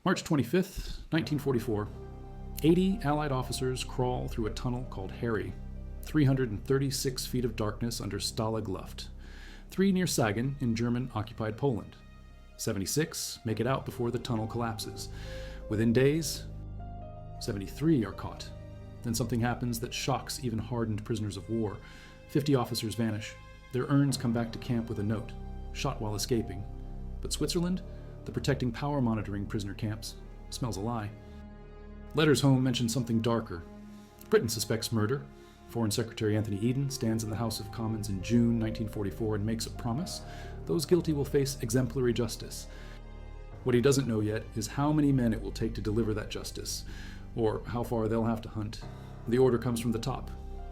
March 25th, 1944. 80 Allied officers crawl through a tunnel called Harry, 336 feet of darkness under Stalag Luft, 3 near Sagen in German-occupied Poland. 76 make it out before the tunnel collapses. Within days, 73 are caught. Then something happens that shocks even hardened prisoners of war. 50 officers vanish. Their urns come back to camp with a note, shot while escaping. But Switzerland, the protecting power monitoring prisoner camps, smells a lie. Letters home mention something darker. Britain suspects murder. Foreign Secretary Anthony Eden stands in the House of Commons in June 1944 and makes a promise. Those guilty will face exemplary justice. What he doesn't know yet is how many men it will take to deliver that justice, or how far they'll have to hunt. The order comes from the top.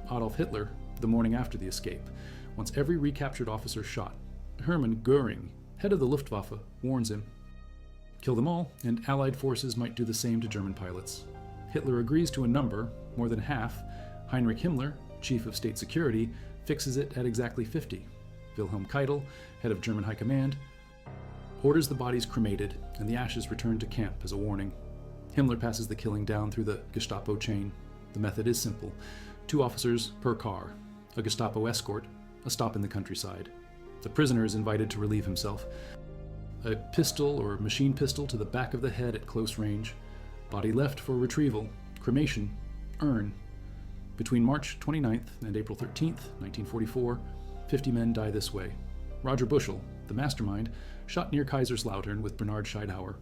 Adolf Hitler, the morning after the escape, wants every recaptured officer shot. Hermann Göring, head of the Luftwaffe, warns him. Kill them all, and Allied forces might do the same to German pilots. Hitler agrees to a number, more than half. Heinrich Himmler, chief of state security, fixes it at exactly 50. Wilhelm Keitel, head of German High Command, orders the bodies cremated and the ashes returned to camp as a warning. Himmler passes the killing down through the Gestapo chain. The method is simple. 2 officers per car, a Gestapo escort, a stop in the countryside. The prisoner is invited to relieve himself. A pistol or machine pistol to the back of the head at close range. Body left for retrieval, cremation, urn. Between March 29th and April 13th, 1944, 50 men die this way. Roger Bushel, the mastermind, shot near Kaiserslautern with Bernard Scheidhauer.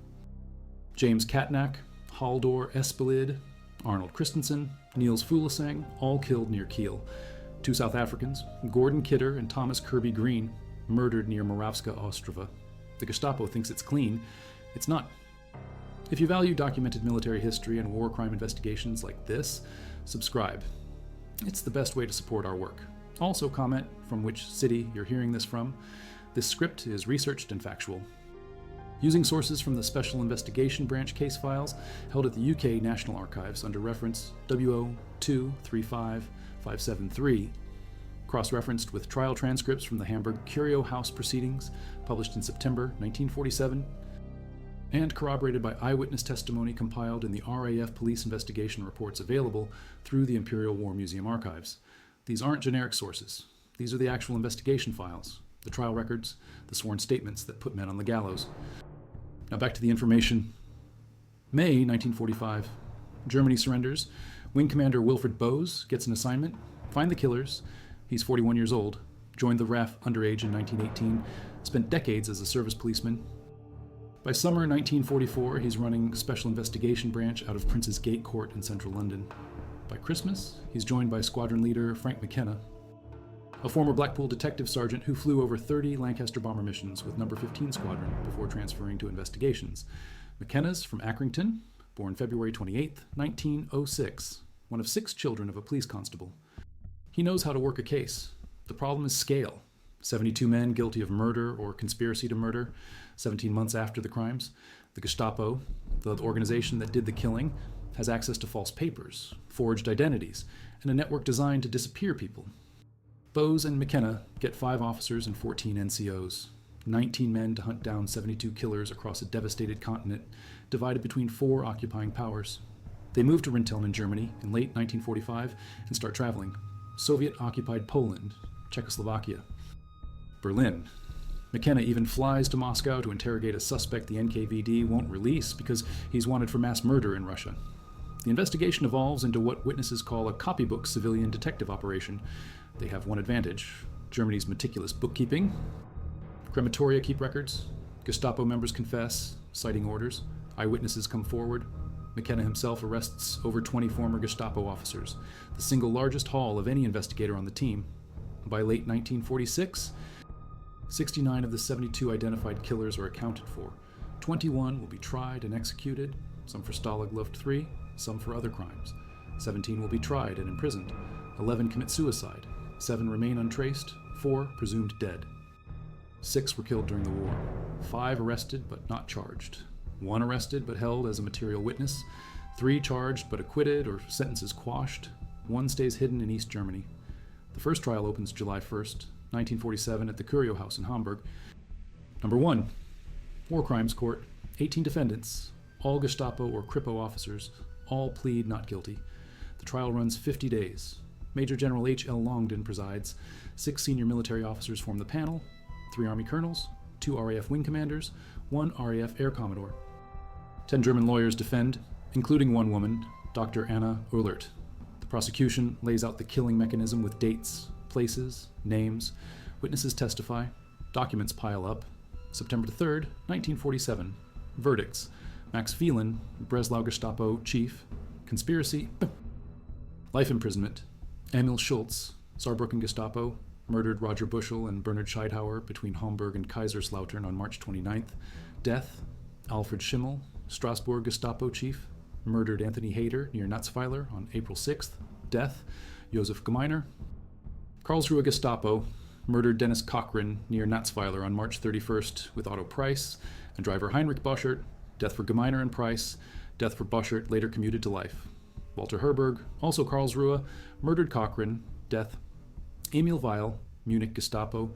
James Catnack, Haldor Espelid, Arnold Christensen, Niels Fuglesang, all killed near Kiel. 2 South Africans, Gordon Kidder and Thomas Kirby Green, murdered near Moravska Ostrava. The Gestapo thinks it's clean. It's not. If you value documented military history and war crime investigations like this, subscribe. It's the best way to support our work. Also comment from which city you're hearing this from. This script is researched and factual. Using sources from the Special Investigation Branch case files held at the UK National Archives under reference WO2 35573, cross-referenced with trial transcripts from the Hamburg Curio House proceedings published in September 1947, and corroborated by eyewitness testimony compiled in the RAF police investigation reports available through the Imperial War Museum archives. These aren't generic sources. These are the actual investigation files, the trial records, the sworn statements that put men on the gallows. Now back to the information. May 1945. Germany surrenders. Wing Commander Wilfred Bose gets an assignment. Find the killers. He's 41 years old. Joined the RAF underage in 1918. Spent decades as a service policeman. By summer 1944, he's running Special Investigation Branch out of Prince's Gate Court in central London. By Christmas, he's joined by squadron leader Frank McKenna, a former Blackpool detective sergeant who flew over 30 Lancaster bomber missions with No. 15 Squadron before transferring to investigations. McKenna's from Accrington, born February 28, 1906, one of 6 children of a police constable. He knows how to work a case. The problem is scale. 72 men guilty of murder or conspiracy to murder, 17 months after the crimes. The Gestapo, the organization that did the killing, has access to false papers, forged identities, and a network designed to disappear people. Bose and McKenna get 5 officers and 14 NCOs, 19 men to hunt down 72 killers across a devastated continent, divided between 4 occupying powers. They move to Rinteln in Germany in late 1945 and start traveling. Soviet-occupied Poland, Czechoslovakia, Berlin. McKenna even flies to Moscow to interrogate a suspect the NKVD won't release because he's wanted for mass murder in Russia. The investigation evolves into what witnesses call a copybook civilian detective operation. They have one advantage: Germany's meticulous bookkeeping. Crematoria keep records. Gestapo members confess, citing orders. Eyewitnesses come forward. McKenna himself arrests over 20 former Gestapo officers, the single largest haul of any investigator on the team. By late 1946, 69 of the 72 identified killers are accounted for. 21 will be tried and executed, some for Stalag Luft III, some for other crimes. 17 will be tried and imprisoned. 11 commit suicide. 7 remain untraced. 4 presumed dead. 6 were killed during the war. 5 arrested but not charged. 1 arrested but held as a material witness. 3 charged but acquitted or sentences quashed. 1 stays hidden in East Germany. The first trial opens July 1st, 1947 at the Curio House in Hamburg. Number 1. War Crimes Court. 18 defendants. All Gestapo or Kripo officers, all plead not guilty. The trial runs 50 days. Major General H.L. Longden presides. 6 senior military officers form the panel, 3 Army colonels, 2 RAF wing commanders, 1 RAF air commodore. 10 German lawyers defend, including one woman, Dr. Anna Ullert. The prosecution lays out the killing mechanism with dates, places, names. Witnesses testify. Documents pile up. September 3rd, 1947. Verdicts. Max Phelan, Breslau Gestapo chief. Conspiracy. Life imprisonment. Emil Schulz, Saarbrücken Gestapo, murdered Roger Bushel and Bernhard Scheidhauer between Homburg and Kaiserslautern on March 29th. Death. Alfred Schimmel, Strasbourg Gestapo chief, murdered Anthony Hayter near Natzweiler on April 6th. Death. Josef Gemeiner. Karlsruhe Gestapo, murdered Dennis Cochran near Natzweiler on March 31st with Otto Price and driver Heinrich Boschert. Death for Gemeiner and Price. Death for Boschert, later commuted to life. Walter Herberg, also Karlsruhe, murdered Cochran. Death. Emil Weil, Munich Gestapo,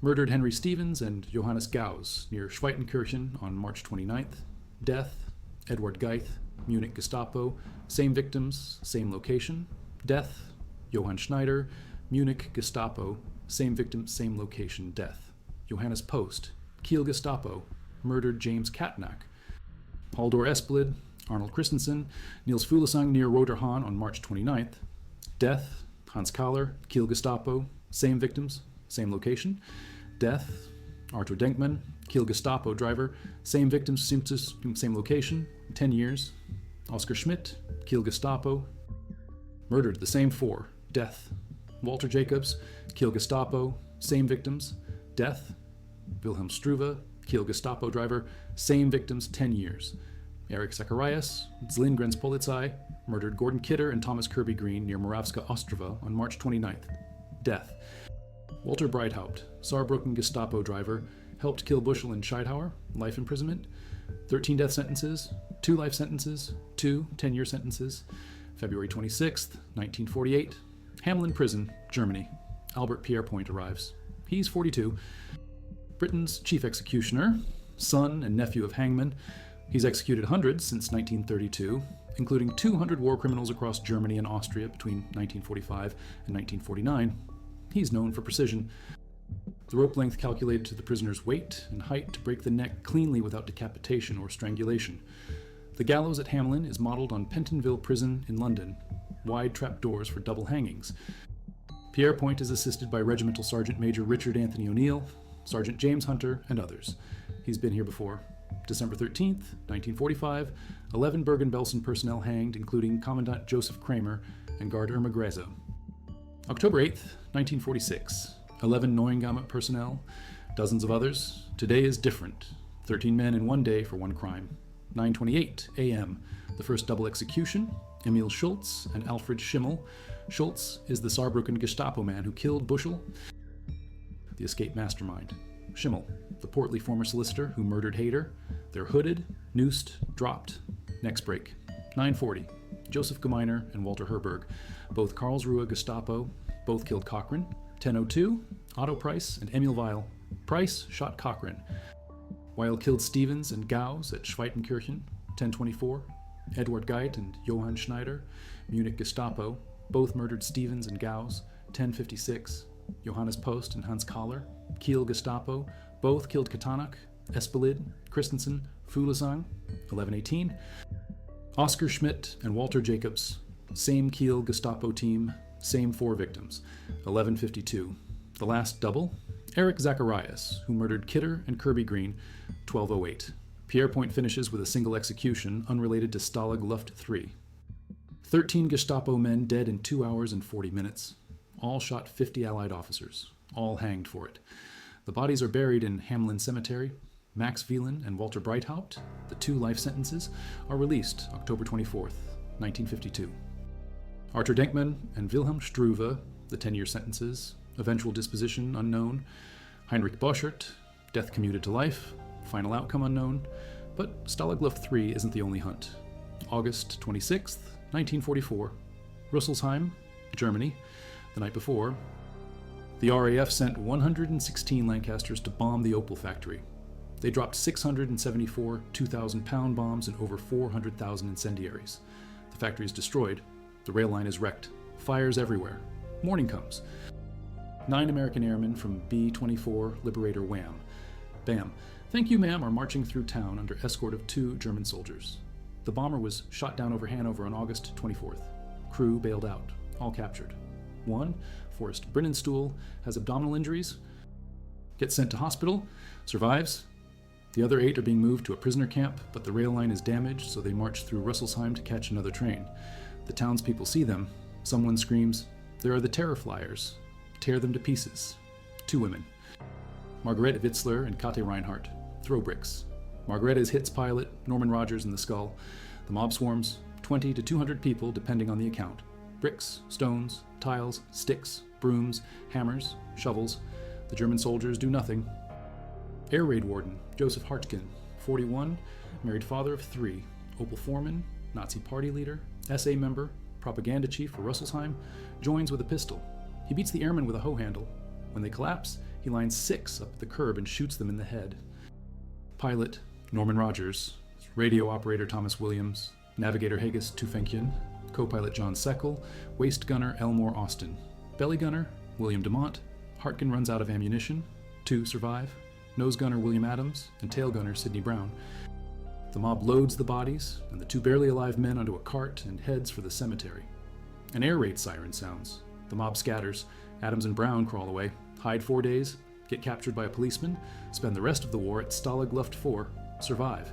murdered Henry Stevens and Johannes Gauss near Schweitenkirchen on March 29th. Death. Edward Geith, Munich Gestapo, same victims, same location. Death. Johann Schneider, Munich Gestapo, same victim, same location. Death. Johannes Post, Kiel Gestapo, murdered James Katnack. Haldor Esplid, Arnold Christensen, Niels Fuglesang near Roterhahn on March 29th. Death. Hans Kahler, Kiel Gestapo, same victims, same location. Death. Arthur Denkmann, Kiel Gestapo driver, same victims, same location, 10 years. Oskar Schmidt, Kiel Gestapo, murdered the same 4. Death. Walter Jacobs, Kiel Gestapo, same victims. Death. Wilhelm Struve, Kiel Gestapo driver, same victims, 10 years. Erich Zacharias, Zlin Grenzpolizei, murdered Gordon Kidder and Thomas Kirby Green near Moravska Ostrava on March 29th. Death. Walter Breithaupt, Saarbrücken Gestapo driver, helped kill Bushel and Scheidhauer, life imprisonment. 13 death sentences, 2 life sentences, 2 10-year sentences. February 26th, 1948. Hamelin Prison, Germany. Albert Pierrepoint arrives. He's 42. Britain's chief executioner, son and nephew of hangmen. He's executed hundreds since 1932, including 200 war criminals across Germany and Austria between 1945 and 1949. He's known for precision. The rope length calculated to the prisoner's weight and height to break the neck cleanly without decapitation or strangulation. The gallows at Hamelin is modeled on Pentonville Prison in London. Wide trapdoors for double hangings. Pierrepoint is assisted by Regimental Sergeant Major Richard Anthony O'Neill, Sergeant James Hunter, and others. He's been here before. December 13th, 1945, 11 Bergen-Belsen personnel hanged, including Commandant Joseph Kramer and Guard Irma Greze. October 8th, 1946, 11 Neuengamme personnel, dozens of others. Today is different. 13 men in one day for one crime. 9:28 a.m., the first double execution, Emil Schulz and Alfred Schimmel. Schulz is the Saarbrücken Gestapo man who killed Bushel, the escape mastermind. Schimmel, the portly former solicitor who murdered Hayter. They're hooded, noosed, dropped. Next break. 9:40. Joseph Gemeiner and Walter Herberg, both Karlsruhe Gestapo, both killed Cochran. 10:02. Otto Price and Emil Weil. Price shot Cochran. Weil killed Stevens and Gauss at Schweitenkirchen. 10:24. Edward Geith and Johann Schneider, Munich Gestapo, both murdered Stevens and Gauss. 10:56. Johannes Post and Hans Kahler, Kiel Gestapo, both killed Katanak, Espelid, Christensen, Fuglesang. 11:18. Oskar Schmidt and Walter Jacobs, same Kiel Gestapo team, same 4 victims. 11:52. The last double, Erich Zacharias, who murdered Kidder and Kirby Green. 12:08. Pierrepoint finishes with a single execution unrelated to Stalag Luft 3. 13 Gestapo men dead in 2 hours and 40 minutes. All shot 50 Allied officers, all hanged for it. The bodies are buried in Hamelin Cemetery. Max Phelan and Walter Breithaupt, the 2 life sentences, are released October 24th, 1952. Arthur Denkmann and Wilhelm Struve, the 10-year sentences, eventual disposition unknown. Heinrich Boschert, death commuted to life, final outcome unknown. But Stalag Luft 3 isn't the only hunt. August 26th, 1944, Rüsselsheim, Germany. The night before, the RAF sent 116 Lancasters to bomb the Opel factory. They dropped 674 2,000-pound bombs and over 400,000 incendiaries. The factory is destroyed. The rail line is wrecked. Fires everywhere. Morning comes. 9 American airmen from B-24 Liberator Wham. Bam. Thank you, ma'am, are marching through town under escort of 2 German soldiers. The bomber was shot down over Hanover on August 24th. Crew bailed out. All captured. 1, Forrest Brennenstuhl, has abdominal injuries. Gets sent to hospital. Survives. The other 8 are being moved to a prisoner camp, but the rail line is damaged, so they march through Rüsselsheim to catch another train. The townspeople see them. Someone screams, "There are the terror flyers. Tear them to pieces." 2 women. Margarete Witzler and Kate Reinhardt throw bricks. Margarete hits pilot Norman Rogers in the skull. The mob swarms, 20 to 200 people depending on the account. Bricks, stones, tiles, sticks, brooms, hammers, shovels. The German soldiers do nothing. Air raid warden Joseph Hartgen, 41, married father of 3, Opel foreman, Nazi party leader, SA member, propaganda chief for Rüsselsheim, joins with a pistol. He beats the airmen with a hoe handle. When they collapse, he lines 6 up at the curb and shoots them in the head. Pilot Norman Rogers, radio operator Thomas Williams, navigator Haggis Tufenkjen, co-pilot John Seckel, waist gunner Elmore Austin, belly gunner William Demont. Hartgen runs out of ammunition. 2 survive, nose gunner William Adams and tail gunner Sidney Brown. The mob loads the bodies and the 2 barely alive men onto a cart and heads for the cemetery. An air raid siren sounds. The mob scatters. Adams and Brown crawl away, hide 4 days, get captured by a policeman, spend the rest of the war at Stalag Luft 4, survive.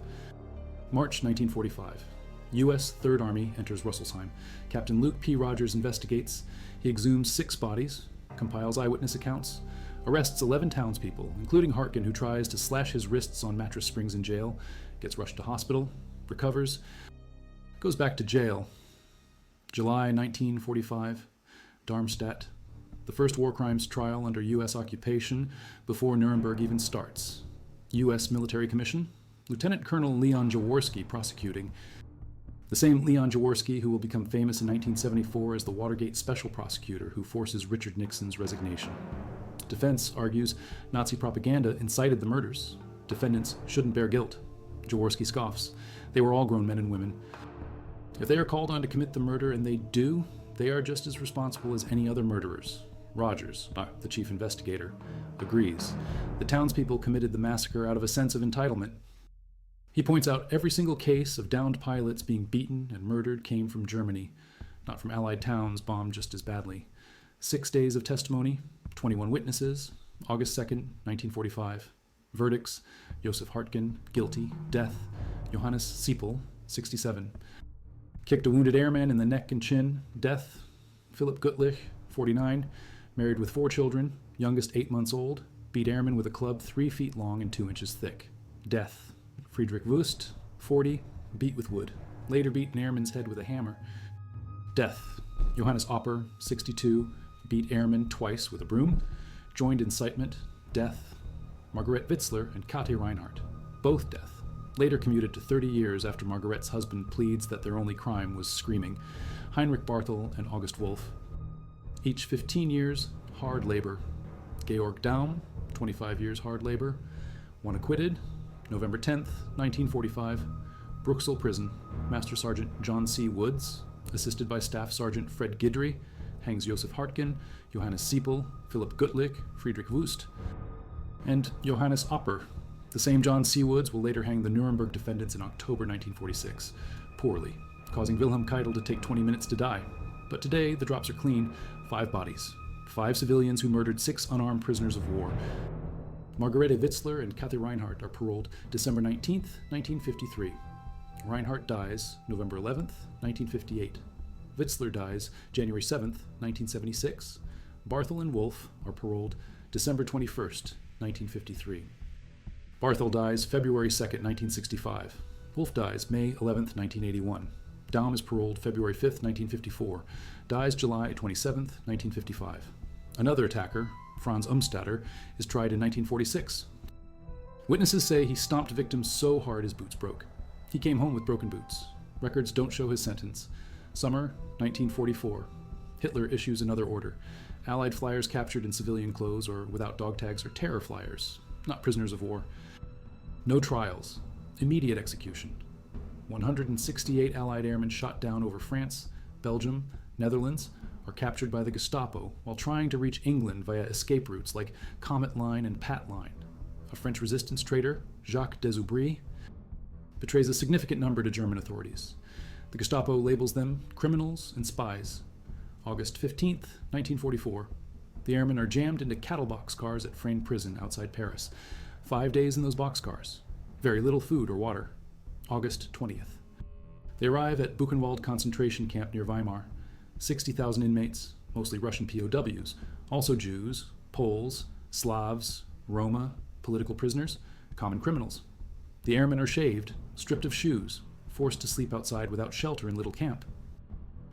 March 1945. U.S. Third Army enters Rüsselsheim. Captain Luke P. Rogers investigates. He exhumes 6 bodies, compiles eyewitness accounts, arrests 11 townspeople, including Hartgen, who tries to slash his wrists on mattress springs in jail, gets rushed to hospital, recovers, goes back to jail. July 1945, Darmstadt. The first war crimes trial under U.S. occupation before Nuremberg even starts. U.S. Military Commission, Lieutenant Colonel Leon Jaworski prosecuting. The same Leon Jaworski who will become famous in 1974 as the Watergate special prosecutor who forces Richard Nixon's resignation. Defense argues Nazi propaganda incited the murders. Defendants shouldn't bear guilt. Jaworski scoffs. They were all grown men and women. If they are called on to commit the murder, and they do, they are just as responsible as any other murderers. Rogers, the chief investigator, agrees. The townspeople committed the massacre out of a sense of entitlement. He points out every single case of downed pilots being beaten and murdered came from Germany, not from Allied towns bombed just as badly. 6 days of testimony, 21 witnesses, August 2nd, 1945. Verdicts: Joseph Hartgen, guilty, death. Johannes Siepel, 67. Kicked a wounded airman in the neck and chin, death. Philip Gutlich, 49, married with 4 children, youngest 8 months old, beat airman with a club 3 feet long and 2 inches thick, death. Friedrich Wust, 40, beat with wood, later beat an airman's head with a hammer, death. Johannes Opper, 62, beat airman twice with a broom, joined incitement, death. Margarete Witzler and Kate Reinhardt, both death. Later commuted to 30 years after Margaret's husband pleads that their only crime was screaming. Heinrich Barthel and August Wolf, each 15 years, hard labor. Georg Daum, 25 years hard labor. 1 acquitted, November 10th, 1945, Bruxelles Prison. Master Sergeant John C. Woods, assisted by Staff Sergeant Fred Guidry, hangs Joseph Hartgen, Johannes Siepel, Philip Gutlich, Friedrich Wust, and Johannes Opper. The same John C. Woods will later hang the Nuremberg defendants in October 1946, poorly, causing Wilhelm Keitel to take 20 minutes to die. But today, the drops are clean. 5 bodies. 5 civilians who murdered 6 unarmed prisoners of war. Margarete Witzler and Kate Reinhardt are paroled December 19th, 1953. Reinhardt dies November 11th, 1958. Witzler dies January 7th, 1976. Barthel and Wolf are paroled December 21st, 1953. Barthel dies February 2nd, 1965. Wolf dies May 11th, 1981. Daum is paroled February 5th, 1954. Dies July 27th, 1955. Another attacker, Franz Umstatter, is tried in 1946. Witnesses say he stomped victims so hard his boots broke. He came home with broken boots. Records don't show his sentence. Summer 1944. Hitler issues another order. Allied flyers captured in civilian clothes or without dog tags are terror flyers, not prisoners of war. No trials. Immediate execution. 168 Allied airmen shot down over France, Belgium, Netherlands are captured by the Gestapo while trying to reach England via escape routes like Comet Line and Pat Line. A French resistance traitor, Jacques Desaubry, betrays a significant number to German authorities. The Gestapo labels them criminals and spies. August 15th, 1944. The airmen are jammed into cattle boxcars at Frayne Prison outside Paris. 5 days in those boxcars. Very little food or water. August 20th. They arrive at Buchenwald concentration camp near Weimar. 60,000 inmates, mostly Russian POWs, also Jews, Poles, Slavs, Roma, political prisoners, common criminals. The airmen are shaved, stripped of shoes, forced to sleep outside without shelter in little camp.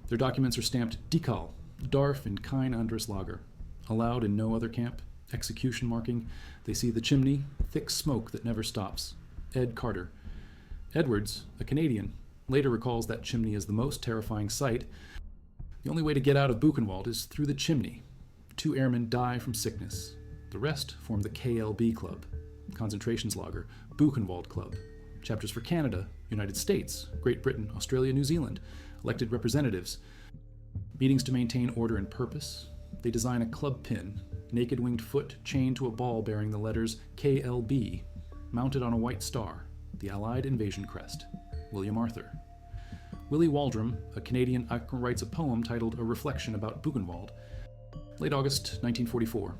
Their documents are stamped Dikal, Darf in kein anderes Lager. Allowed in no other camp. Execution marking. They see the chimney, thick smoke that never stops. Ed Carter. Edwards, a Canadian, later recalls that chimney as the most terrifying sight. The only way to get out of Buchenwald is through the chimney. 2 airmen die from sickness. The rest form the KLB Club, Concentrations Lager, Buchenwald Club. Chapters for Canada, United States, Great Britain, Australia, New Zealand, elected representatives. Meetings to maintain order and purpose. They design a club pin, naked winged foot chained to a ball bearing the letters KLB, mounted on a white star, the Allied invasion crest. William Arthur. Willie Waldron, a Canadian, writes a poem titled A Reflection about Buchenwald. Late August 1944.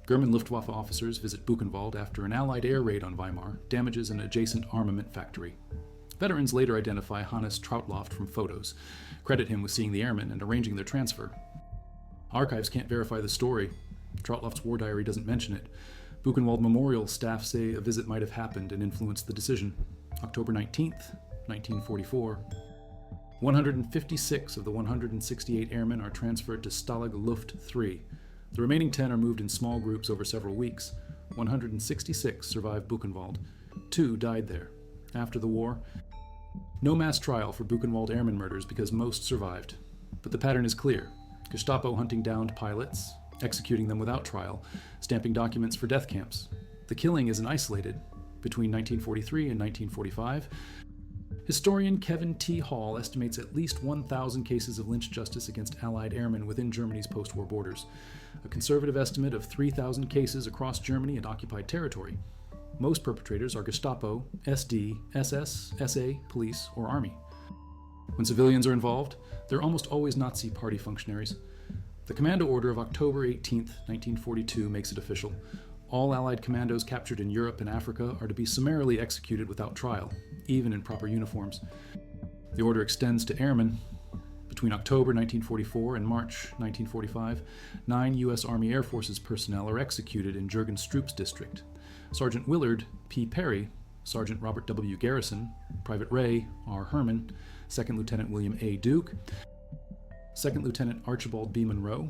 German Luftwaffe officers visit Buchenwald after an Allied air raid on Weimar damages an adjacent armament factory. Veterans later identify Hannes Trautloft from photos, credit him with seeing the airmen and arranging their transfer. Archives can't verify the story. Trautloft's war diary doesn't mention it. Buchenwald Memorial staff say a visit might have happened and influenced the decision. October 19th, 1944. 156 of the 168 airmen are transferred to Stalag Luft III. The remaining 10 are moved in small groups over several weeks. 166 survived Buchenwald. 2 died there. After the war, no mass trial for Buchenwald airmen murders because most survived. But the pattern is clear. Gestapo hunting downed pilots, executing them without trial, stamping documents for death camps. The killing isn't isolated. Between 1943 and 1945, historian Kevin T. Hall estimates at least 1,000 cases of lynch justice against Allied airmen within Germany's post-war borders, a conservative estimate of 3,000 cases across Germany and occupied territory. Most perpetrators are Gestapo, SD, SS, SA, police, or army. When civilians are involved, they're almost always Nazi party functionaries. The Commando Order of October 18, 1942 makes it official. All Allied commandos captured in Europe and Africa are to be summarily executed without trial, even in proper uniforms. The order extends to airmen. Between October 1944 and March 1945, 9 U.S. Army Air Forces personnel are executed in Jürgen Stroop's district. Sergeant Willard P. Perry, Sergeant Robert W. Garrison, Private Ray R. Herman, Second Lieutenant William A. Duke, Second Lieutenant Archibald B. Monroe,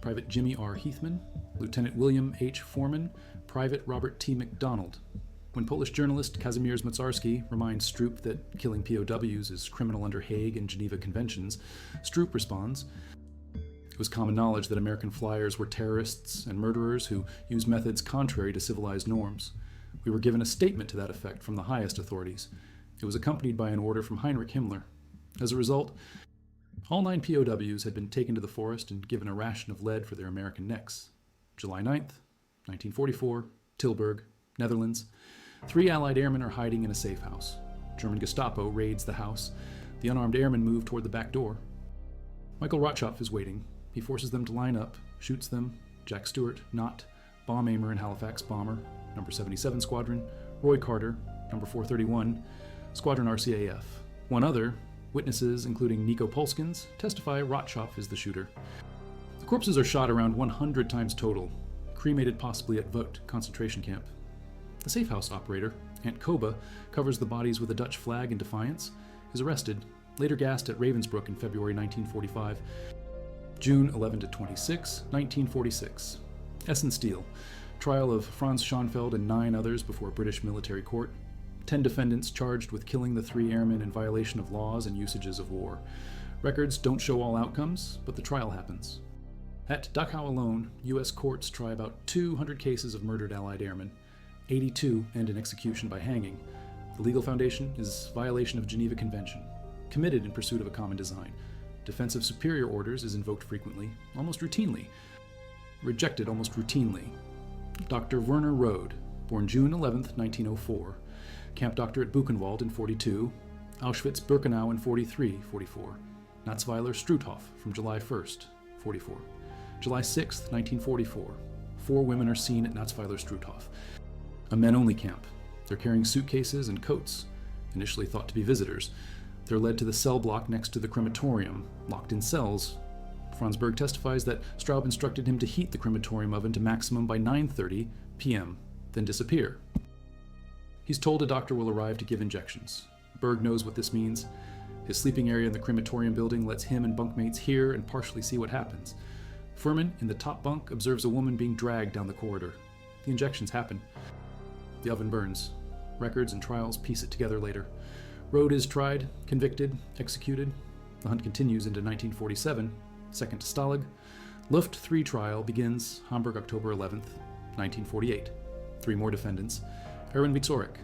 Private Jimmy R. Heathman, Lieutenant William H. Foreman, Private Robert T. McDonald. When Polish journalist Kazimierz Moczarski reminds Stroop that killing POWs is criminal under Hague and Geneva Conventions, Stroop responds, "It was common knowledge that American flyers were terrorists and murderers who used methods contrary to civilized norms. We were given a statement to that effect from the highest authorities. It was accompanied by an order from Heinrich Himmler. As a result, all 9 POWs had been taken to the forest and given a ration of lead for their American necks. July 9th, 1944, Tilburg, Netherlands. 3 Allied airmen are hiding in a safe house. German Gestapo raids the house. The unarmed airmen move toward the back door. Michael Rotschopf is waiting. He forces them to line up, shoots them. Jack Stewart, Knott, bomb aimer and Halifax bomber, number 77 Squadron, Roy Carter, number 431, Squadron RCAF. One other, witnesses including Nico Polskins, testify Rotschopf is the shooter. The corpses are shot around 100 times total, cremated possibly at Vught concentration camp. The safe house operator, Ant Koba, covers the bodies with a Dutch flag in defiance, is arrested, later gassed at Ravensbrück in February 1945. June 11 to 26, 1946. Essen Steel, trial of Franz Schonfeld and 9 others before British military court. 10 defendants charged with killing the 3 airmen in violation of laws and usages of war. Records don't show all outcomes, but the trial happens. At Dachau alone, U.S. courts try about 200 cases of murdered Allied airmen. 82 end in execution by hanging. The legal foundation is violation of Geneva Convention, committed in pursuit of a common design. Defense of superior orders is invoked frequently, almost routinely. Rejected almost routinely. Dr. Werner Rode, born June 11, 1904. Camp doctor at Buchenwald in 42. Auschwitz-Birkenau in 43-44. Natzweiler Struthof from July 1st, 44. July 6, 1944. 4 women are seen at Natzweiler Struthof. A men-only camp. They're carrying suitcases and coats, initially thought to be visitors. They're led to the cell block next to the crematorium, locked in cells. Franz Berg testifies that Straub instructed him to heat the crematorium oven to maximum by 9:30 p.m., then disappear. He's told a doctor will arrive to give injections. Berg knows what this means. His sleeping area in the crematorium building lets him and bunkmates hear and partially see what happens. Furman, in the top bunk, observes a woman being dragged down the corridor. The injections happen. The oven burns. Records and trials piece it together later. Rode is tried, convicted, executed. The hunt continues into 1947, second to Stalag. Luft 3 trial begins Hamburg, October 11th, 1948. 3 more defendants. Erwin Wieczorek,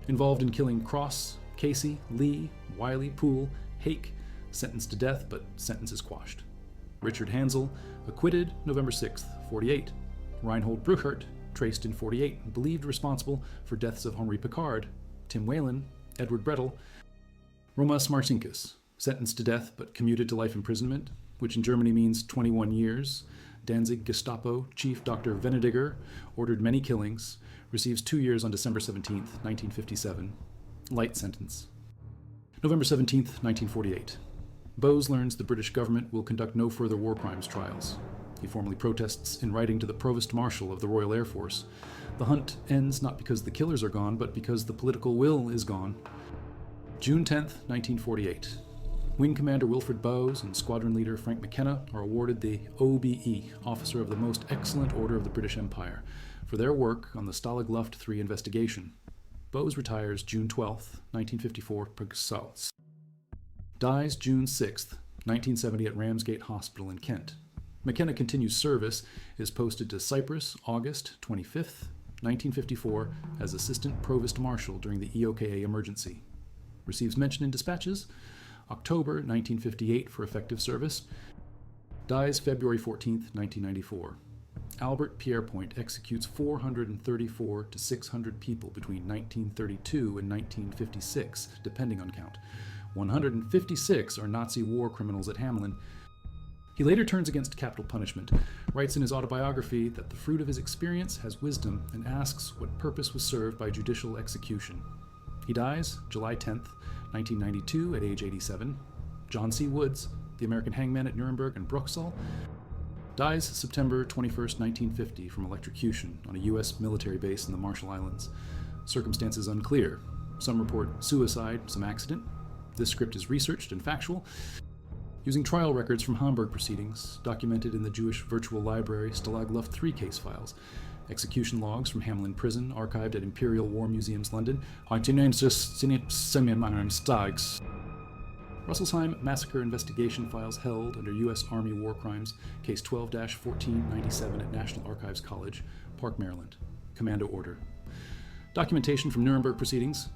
involved in killing Cross, Casey, Lee, Wiley, Poole, Hake, sentenced to death, but sentence is quashed. Richard Hansel, acquitted November 6th, 48. Reinhold Bruchert, traced in 48, believed responsible for deaths of Henri Picard, Tim Whalen, Edward Brettel. Romas Marcinkus, sentenced to death but commuted to life imprisonment, which in Germany means 21 years. Danzig Gestapo chief Dr. Venediger ordered many killings, receives 2 years on December 17, 1957. Light sentence. November 17, 1948. Bose learns the British government will conduct no further war crimes trials. He formally protests in writing to the Provost Marshal of the Royal Air Force. The hunt ends not because the killers are gone, but because the political will is gone. June 10, 1948. Wing Commander Wilfred Bowes and Squadron Leader Frank McKenna are awarded the OBE, Officer of the Most Excellent Order of the British Empire, for their work on the Stalag Luft 3 investigation. Bowes retires June 12, 1954, per Gesalz. Dies June 6, 1970 at Ramsgate Hospital in Kent. McKenna continues service, is posted to Cyprus August 25, 1954, as Assistant Provost Marshal during the EOKA emergency. Receives mention in dispatches. October 1958 for effective service. Dies February 14, 1994. Albert Pierrepoint executes 434 to 600 people between 1932 and 1956, depending on count. 156 are Nazi war criminals at Hamelin. He later turns against capital punishment, writes in his autobiography that the fruit of his experience has wisdom, and asks what purpose was served by judicial execution. He dies July 10th, 1992, at age 87. John C. Woods, the American hangman at Nuremberg and Bruchsal, dies September 21st, 1950, from electrocution on a U.S. military base in the Marshall Islands. Circumstances unclear. Some report suicide, some accident. This script is researched and factual, using trial records from Hamburg proceedings, documented in the Jewish Virtual Library Stalag Luft 3 case files, execution logs from Hamelin Prison, archived at Imperial War Museums, London. Russelsheim Massacre investigation files held under U.S. Army War Crimes, case 12-1497 at National Archives College, Park, Maryland. Commando order. Documentation from Nuremberg proceedings,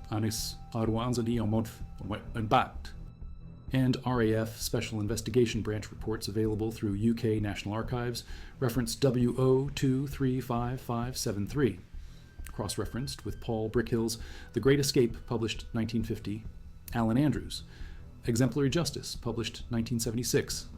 and RAF Special Investigation Branch reports available through UK National Archives, reference WO235573. Cross-referenced with Paul Brickhill's The Great Escape, published 1950, Alan Andrews, Exemplary Justice, published 1976,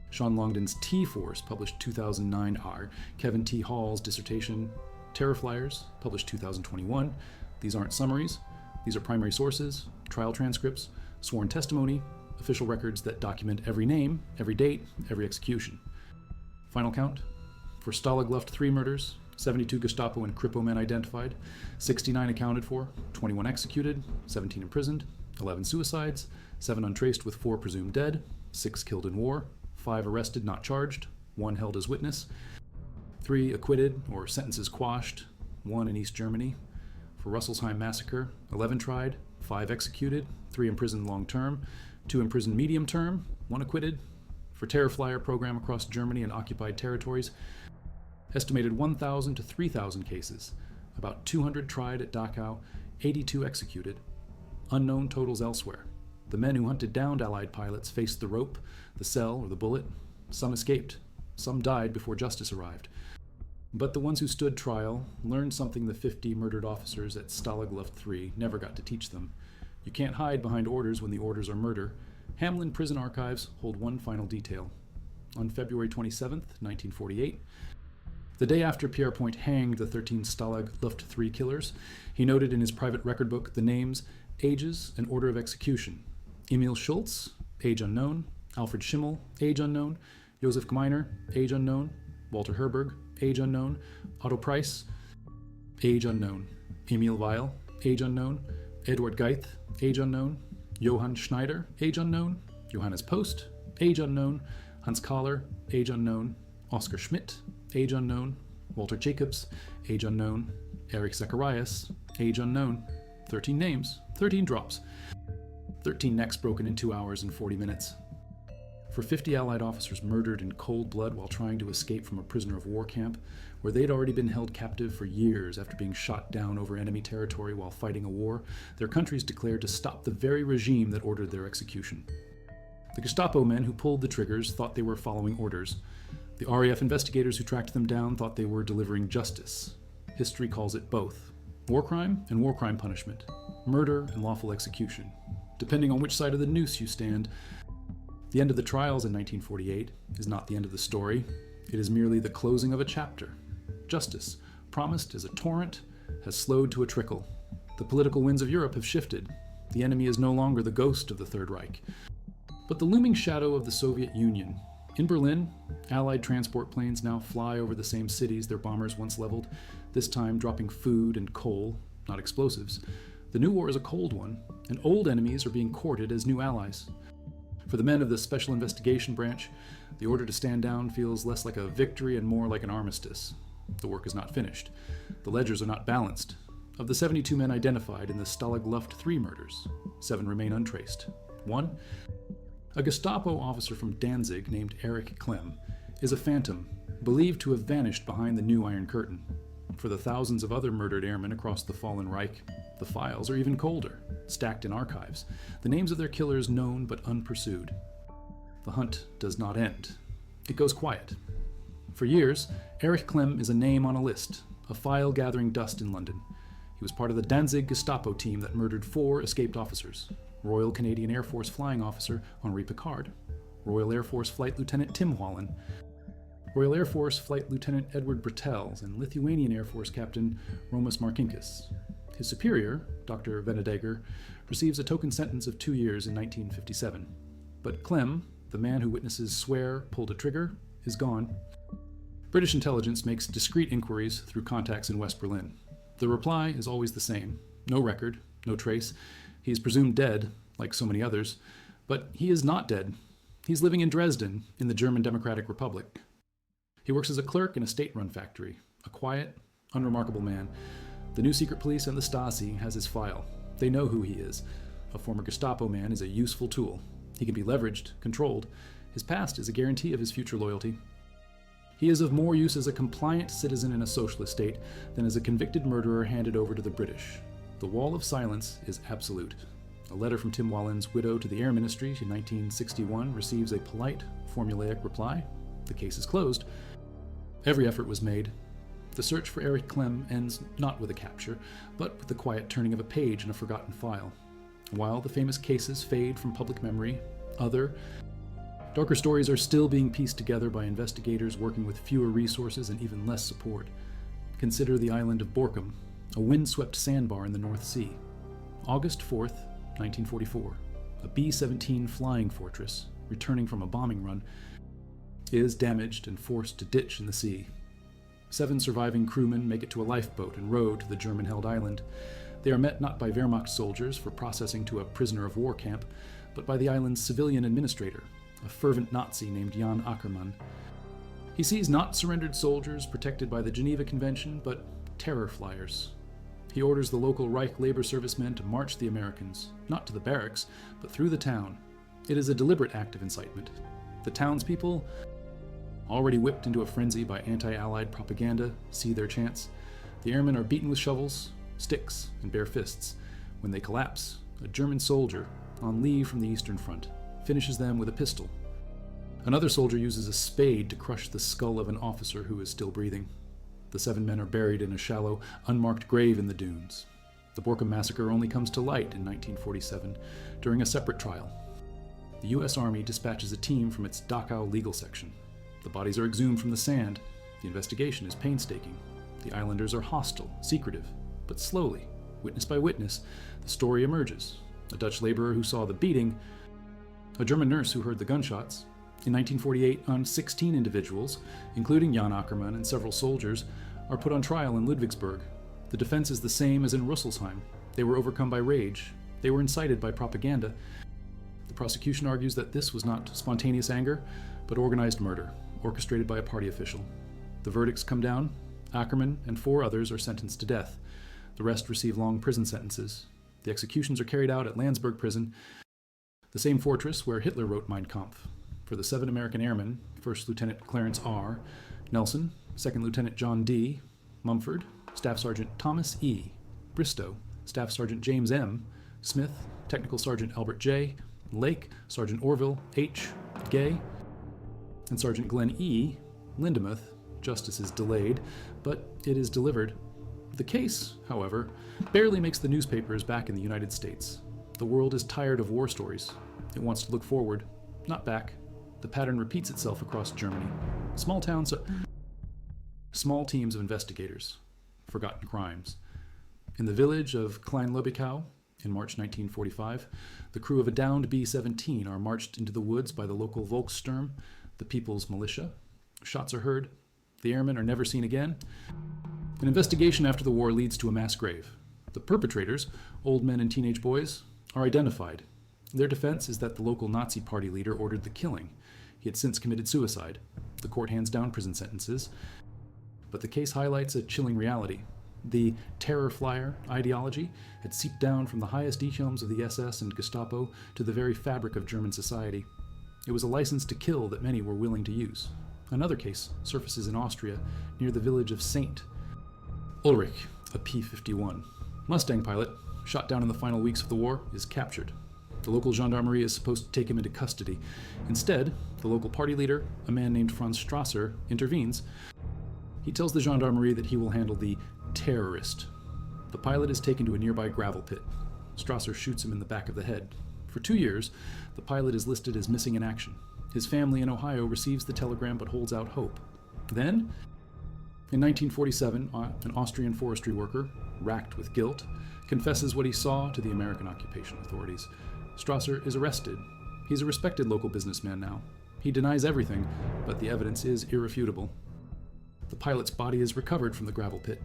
Sean Longden's T-Force, published 2009R, Kevin T. Hall's dissertation, Terror Flyers, published 2021. These aren't summaries. These are primary sources, trial transcripts, sworn testimony, official records that document every name, every date, every execution. Final count. For Stalag Luft 3 murders, 72 Gestapo and Kripo men identified, 69 accounted for, 21 executed, 17 imprisoned, 11 suicides, 7 untraced with 4 presumed dead, 6 killed in war, 5 arrested not charged, 1 held as witness, 3 acquitted or sentences quashed, 1 in East Germany. For Russelsheim Massacre, 11 tried, 5 executed, 3 imprisoned long term, 2 imprisoned medium term, 1 acquitted. For Terror Flyer program across Germany and occupied territories, estimated 1,000 to 3,000 cases, About 200 tried at Dachau, 82 executed. Unknown totals elsewhere. The men who hunted down Allied pilots faced the rope, the cell, or the bullet. Some escaped. Some died before justice arrived. But the ones who stood trial learned something the 50 murdered officers at Stalag Luft III never got to teach them. You can't hide behind orders when the orders are murder. Hamelin prison archives hold one final detail. On February 27, 1948, the day after Pierre Point hanged the 13 Stalag Luft III killers, he noted in his private record book the names, ages, and order of execution. Emil Schultz, age unknown. Alfred Schimmel, age unknown. Josef Gmeiner, age unknown. Walter Herberg, age unknown. Otto Price, age unknown. Emil Weil, age unknown. Eduard Geith, age unknown. Johann Schneider, age unknown. Johannes Post, age unknown. Hans Kahler, age unknown. Oskar Schmidt, age unknown. Walter Jacobs, age unknown. Erich Zacharias, age unknown. 13 names, 13 drops. 13 necks broken in 2 hours and 40 minutes. For 50 Allied officers murdered in cold blood while trying to escape from a prisoner of war camp, where they'd already been held captive for years after being shot down over enemy territory while fighting a war, their countries declared to stop the very regime that ordered their execution. The Gestapo men who pulled the triggers thought they were following orders. The RAF investigators who tracked them down thought they were delivering justice. History calls it both: war crime and war crime punishment, murder and lawful execution, depending on which side of the noose you stand. The end of the trials in 1948 is not the end of the story. It is merely the closing of a chapter. Justice, promised as a torrent, has slowed to a trickle. The political winds of Europe have shifted. The enemy is no longer the ghost of the Third Reich, but the looming shadow of the Soviet Union. In Berlin, Allied transport planes now fly over the same cities their bombers once leveled, this time dropping food and coal, not explosives. The new war is a cold one, and old enemies are being courted as new allies. For the men of the Special Investigation Branch, the order to stand down feels less like a victory and more like an armistice. The work is not finished. The ledgers are not balanced. Of the 72 men identified in the Stalag Luft III murders, 7 remain untraced. 1, a Gestapo officer from Danzig named Erich Klemm, is a phantom, believed to have vanished behind the new Iron Curtain. For the thousands of other murdered airmen across the fallen Reich, the files are even colder, stacked in archives, the names of their killers known but unpursued. The hunt does not end. It goes quiet. For years, Erich Klemm is a name on a list, a file gathering dust in London. He was part of the Danzig Gestapo team that murdered 4 escaped officers: Royal Canadian Air Force flying officer Henri Picard, Royal Air Force Flight Lieutenant Tim Wallin, Royal Air Force Flight Lieutenant Edward Bretels, and Lithuanian Air Force Captain Romas Marcinkus. His superior, Dr. Venedegger, receives a token sentence of 2 years in 1957. But Klemm, the man who witnesses swear pulled a trigger, is gone. British intelligence makes discreet inquiries through contacts in West Berlin. The reply is always the same: no record, no trace. He is presumed dead, like so many others, but he is not dead. He's living in Dresden, in the German Democratic Republic. He works as a clerk in a state-run factory, a quiet, unremarkable man. The new secret police and the Stasi has his file. They know who he is. A former Gestapo man is a useful tool. He can be leveraged, controlled. His past is a guarantee of his future loyalty. He is of more use as a compliant citizen in a socialist state than as a convicted murderer handed over to the British. The wall of silence is absolute. A letter from Tim Wallin's widow to the Air Ministry in 1961 receives a polite, formulaic reply: the case is closed. Every effort was made. The search for Erich Klemm ends not with a capture, but with the quiet turning of a page in a forgotten file. While the famous cases fade from public memory, other, darker stories are still being pieced together by investigators working with fewer resources and even less support. Consider the island of Borkum, a windswept sandbar in the North Sea. August 4th, 1944, a B-17 flying fortress, returning from a bombing run, is damaged and forced to ditch in the sea. 7 surviving crewmen make it to a lifeboat and row to the German-held island. They are met not by Wehrmacht soldiers for processing to a prisoner of war camp, but by the island's civilian administrator, a fervent Nazi named Jan Ackermann. He sees not surrendered soldiers protected by the Geneva Convention, but terror flyers. He orders the local Reich labor servicemen to march the Americans, not to the barracks, but through the town. It is a deliberate act of incitement. The townspeople, already whipped into a frenzy by anti-Allied propaganda, see their chance. The airmen are beaten with shovels, sticks, and bare fists. When they collapse, a German soldier, on leave from the Eastern Front, finishes them with a pistol. Another soldier uses a spade to crush the skull of an officer who is still breathing. The 7 men are buried in a shallow, unmarked grave in the dunes. The Borkum massacre only comes to light in 1947 during a separate trial. The U.S. Army dispatches a team from its Dachau legal section. The bodies are exhumed from the sand. The investigation is painstaking. The islanders are hostile, secretive, but slowly, witness by witness, the story emerges. A Dutch laborer who saw the beating, a German nurse who heard the gunshots. In 1948, 16 individuals, including Jan Ackermann and several soldiers, are put on trial in Ludwigsburg. The defense is the same as in Rüsselsheim. They were overcome by rage. They were incited by propaganda. The prosecution argues that this was not spontaneous anger, but organized murder, orchestrated by a party official. The verdicts come down. Ackermann and 4 others are sentenced to death. The rest receive long prison sentences. The executions are carried out at Landsberg prison, the same fortress where Hitler wrote Mein Kampf. For the 7 American airmen, First Lieutenant Clarence R. Nelson, Second Lieutenant John D. Mumford, Staff Sergeant Thomas E. Bristow, Staff Sergeant James M. Smith, Technical Sergeant Albert J. Lake, Sergeant Orville H. Gay, and Sergeant Glenn E. Lindemuth. Justice is delayed, but it is delivered. The case, however, barely makes the newspapers back in the United States. The world is tired of war stories. It wants to look forward, not back. The pattern repeats itself across Germany. Small teams of investigators. Forgotten crimes. In the village of Klein-Lobigau, in March 1945, the crew of a downed B-17 are marched into the woods by the local Volkssturm, the People's Militia. Shots are heard. The airmen are never seen again. An investigation after the war leads to a mass grave. The perpetrators, old men and teenage boys, are identified. Their defense is that the local Nazi party leader ordered the killing. He had since committed suicide. The court hands down prison sentences. But the case highlights a chilling reality. The terror flyer ideology had seeped down from the highest echelons of the SS and Gestapo to the very fabric of German society. It was a license to kill that many were willing to use. Another case surfaces in Austria near the village of St. Ulrich, a P-51 Mustang pilot, shot down in the final weeks of the war, is captured. The local gendarmerie is supposed to take him into custody. Instead, the local party leader, a man named Franz Strasser, intervenes. He tells the gendarmerie that he will handle the terrorist. The pilot is taken to a nearby gravel pit. Strasser shoots him in the back of the head. For 2 years, the pilot is listed as missing in action. His family in Ohio receives the telegram but holds out hope. Then, in 1947, an Austrian forestry worker, racked with guilt, confesses what he saw to the American occupation authorities. Strasser is arrested. He's a respected local businessman now. He denies everything, but the evidence is irrefutable. The pilot's body is recovered from the gravel pit.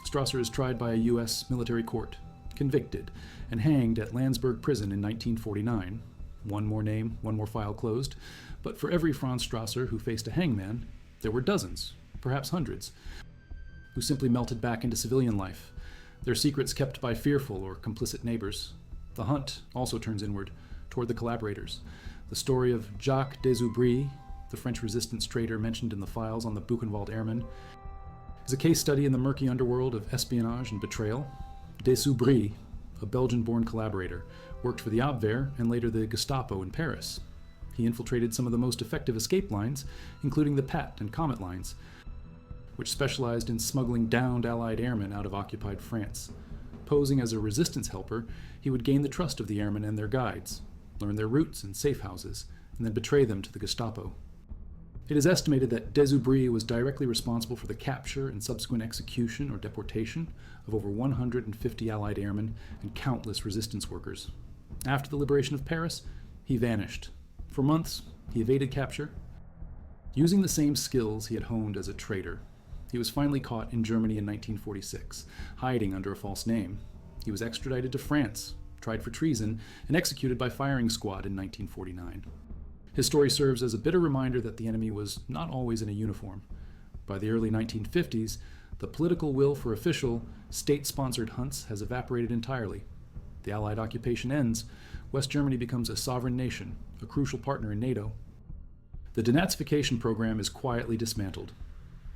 Strasser is tried by a U.S. military court, convicted, and hanged at Landsberg prison in 1949. One more name, one more file closed. But for every Franz Strasser who faced a hangman, there were dozens, perhaps hundreds, who simply melted back into civilian life, their secrets kept by fearful or complicit neighbors. The hunt also turns inward, toward the collaborators. The story of Jacques Désubris, the French resistance traitor mentioned in the files on the Buchenwald Airmen, is a case study in the murky underworld of espionage and betrayal. Désubris, a Belgian-born collaborator, worked for the Abwehr and later the Gestapo in Paris. He infiltrated some of the most effective escape lines, including the PAT and Comet lines, which specialized in smuggling downed Allied airmen out of occupied France. Posing as a resistance helper, he would gain the trust of the airmen and their guides, learn their routes and safe houses, and then betray them to the Gestapo. It is estimated that Désubris was directly responsible for the capture and subsequent execution or deportation of over 150 Allied airmen and countless resistance workers. After the liberation of Paris, he vanished. For months, he evaded capture, using the same skills he had honed as a traitor. He was finally caught in Germany in 1946, hiding under a false name. He was extradited to France, tried for treason, and executed by firing squad in 1949. His story serves as a bitter reminder that the enemy was not always in a uniform. By the early 1950s, the political will for official, state-sponsored hunts has evaporated entirely. The Allied occupation ends. West Germany becomes a sovereign nation, a crucial partner in NATO. The denazification program is quietly dismantled.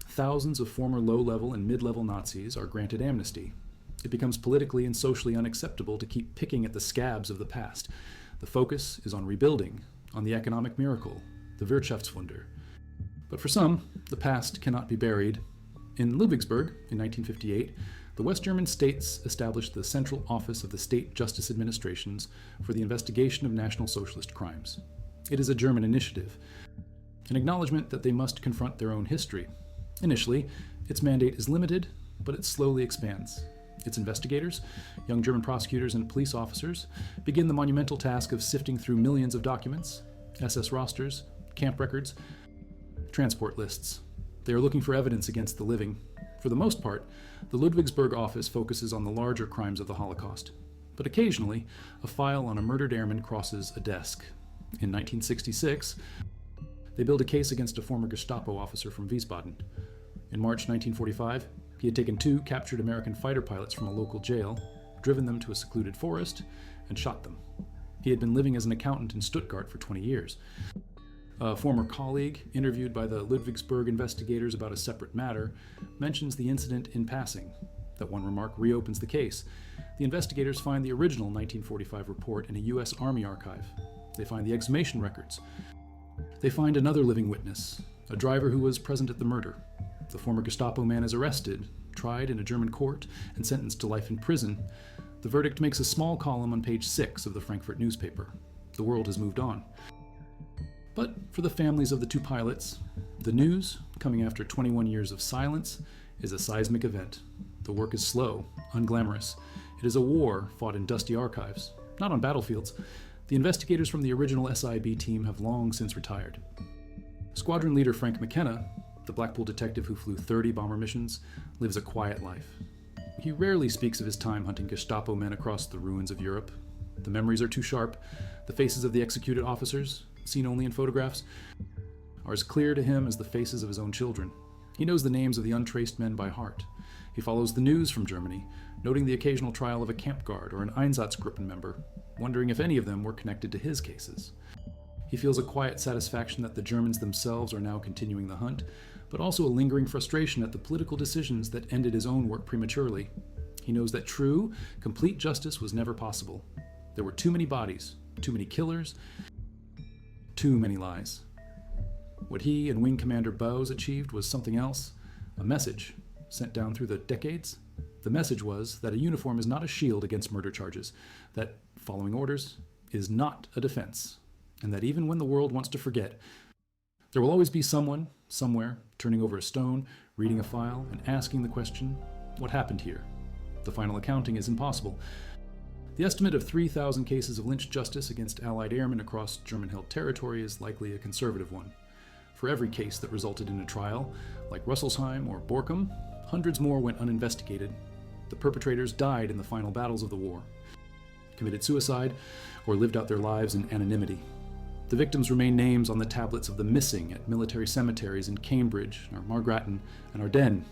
Thousands of former low-level and mid-level Nazis are granted amnesty. It becomes politically and socially unacceptable to keep picking at the scabs of the past. The focus is on rebuilding, on the economic miracle, the Wirtschaftswunder. But for some, the past cannot be buried. In Ludwigsburg, in 1958, the West German states established the Central Office of the State Justice Administrations for the investigation of National Socialist crimes. It is a German initiative, an acknowledgement that they must confront their own history. Initially, its mandate is limited, but it slowly expands. Its investigators, young German prosecutors and police officers, begin the monumental task of sifting through millions of documents, SS rosters, camp records, transport lists. They are looking for evidence against the living. For the most part, the Ludwigsburg office focuses on the larger crimes of the Holocaust, but occasionally, a file on a murdered airman crosses a desk. In 1966, they build a case against a former Gestapo officer from Wiesbaden. In March 1945, he had taken 2 captured American fighter pilots from a local jail, driven them to a secluded forest, and shot them. He had been living as an accountant in Stuttgart for 20 years. A former colleague, interviewed by the Ludwigsburg investigators about a separate matter, mentions the incident in passing. That one remark reopens the case. The investigators find the original 1945 report in a U.S. Army archive. They find the exhumation records. They find another living witness, a driver who was present at the murder. The former Gestapo man is arrested, tried in a German court, and sentenced to life in prison. The verdict makes a small column on page 6 of the Frankfurt newspaper. The world has moved on. But for the families of the 2 pilots, the news, coming after 21 years of silence, is a seismic event. The work is slow, unglamorous. It is a war fought in dusty archives, not on battlefields. The investigators from the original SIB team have long since retired. Squadron leader Frank McKenna, the Blackpool detective who flew 30 bomber missions, lives a quiet life. He rarely speaks of his time hunting Gestapo men across the ruins of Europe. The memories are too sharp. The faces of the executed officers, seen only in photographs, are as clear to him as the faces of his own children. He knows the names of the untraced men by heart. He follows the news from Germany, noting the occasional trial of a camp guard or an Einsatzgruppen member, wondering if any of them were connected to his cases. He feels a quiet satisfaction that the Germans themselves are now continuing the hunt, but also a lingering frustration at the political decisions that ended his own work prematurely. He knows that true, complete justice was never possible. There were too many bodies, too many killers, too many lies. What he and Wing Commander Bowes achieved was something else, a message sent down through the decades. The message was that a uniform is not a shield against murder charges, that following orders is not a defense, and that even when the world wants to forget, there will always be someone, somewhere, turning over a stone, reading a file, and asking the question, what happened here? The final accounting is impossible. The estimate of 3,000 cases of lynch justice against Allied airmen across German-held territory is likely a conservative one. For every case that resulted in a trial, like Rüsselsheim or Borkum, hundreds more went uninvestigated. The perpetrators died in the final battles of the war, committed suicide, or lived out their lives in anonymity. The victims remain names on the tablets of the missing at military cemeteries in Cambridge, Margraten, and Ardennes.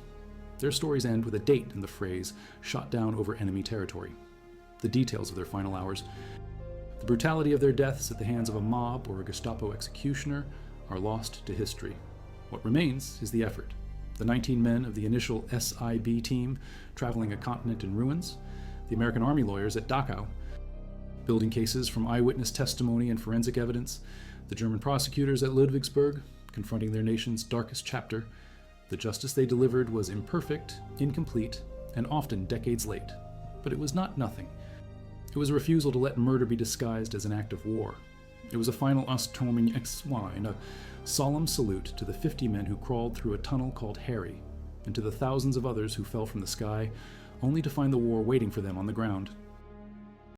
Their stories end with a date in the phrase, shot down over enemy territory. The details of their final hours, the brutality of their deaths at the hands of a mob or a Gestapo executioner, are lost to history. What remains is the effort. The 19 men of the initial SIB team traveling a continent in ruins, the American Army lawyers at Dachau, building cases from eyewitness testimony and forensic evidence, the German prosecutors at Ludwigsburg, confronting their nation's darkest chapter. The justice they delivered was imperfect, incomplete, and often decades late. But it was not nothing. It was a refusal to let murder be disguised as an act of war. It was a final Austömung ex Swine, a solemn salute to the 50 men who crawled through a tunnel called Harry, and to the thousands of others who fell from the sky, only to find the war waiting for them on the ground.